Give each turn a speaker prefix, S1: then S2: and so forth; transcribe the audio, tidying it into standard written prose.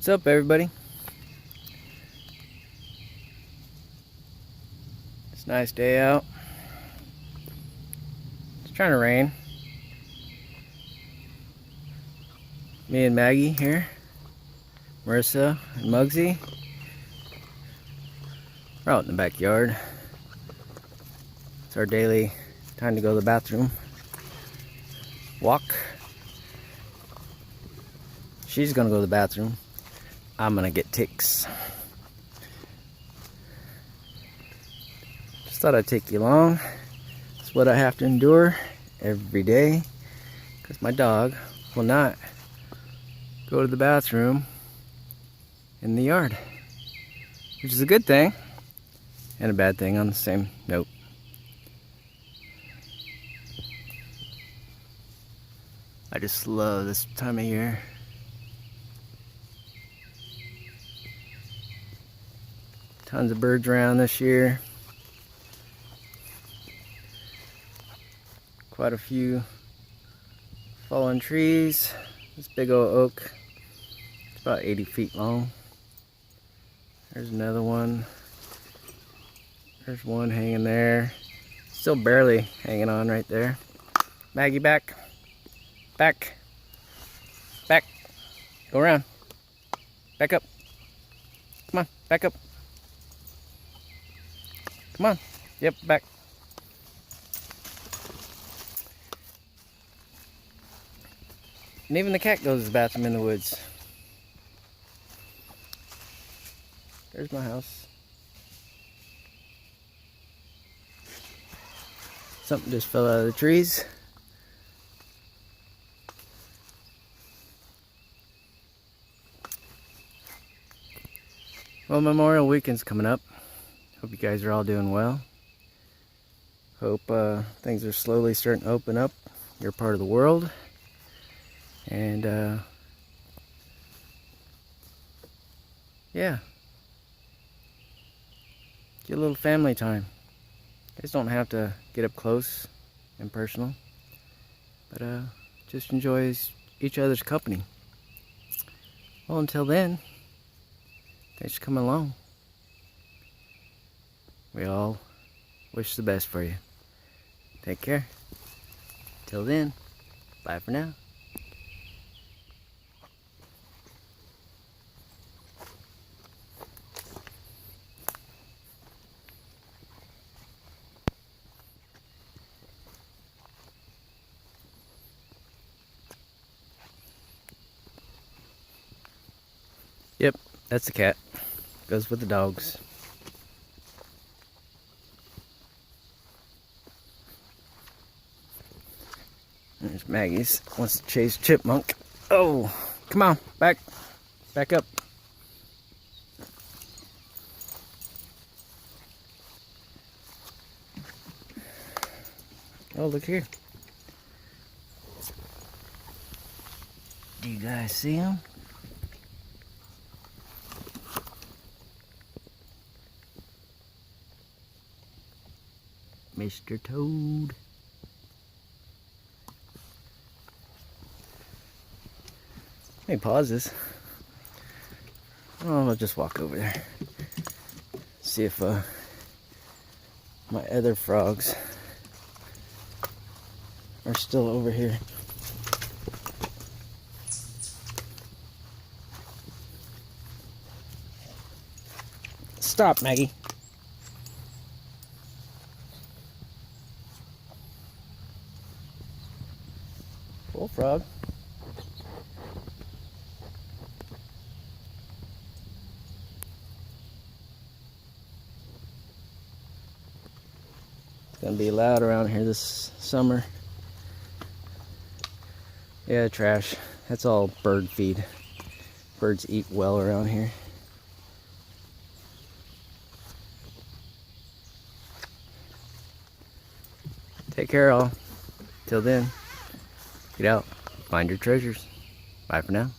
S1: What's up, everybody? It's a nice day out. It's trying to rain. Me and Maggie here, Marissa and Muggsy. We're out in the backyard. It's our daily time to go to the bathroom. Walk. She's gonna go to the bathroom. I'm gonna get ticks. Just thought I'd take you along. It's what I have to endure every day because my dog will not go to the bathroom in the yard, which is a good thing and a bad thing on the same note. I just love this time of year. Tons of birds around this year. Quite a few fallen trees. This big old oak, it's about 80 feet long. There's another one. There's one hanging there. Still barely hanging on right there. Maggie, back. Back. Back. Go around. Back up. Come on, back up. Come on. Yep, back. And even the cat goes to the bathroom in the woods. There's my house. Something just fell out of the trees. Well, Memorial Weekend's coming up. Hope you guys are all doing well. Hope things are slowly starting to open up your part of the world. And yeah, get a little family time. You guys don't have to get up close and personal, but just enjoy each other's company. Well, until then, thanks for coming along. We all wish the best for you. Take care. Till then, bye for now. Yep, that's the cat. Goes with the dogs. There's Maggie's. Wants to chase chipmunk. Oh, come on, back. Back up. Oh, look here. Do you guys see him? Mr. Toad. Let me pause this. Oh, I'll just walk over there. See if my other frogs are still over here. Stop, Maggie. Bullfrog. It's gonna be loud around here this summer. Yeah, trash. That's all bird feed. Birds eat well around here. Take care, all. Till then, get out, find your treasures. Bye for now.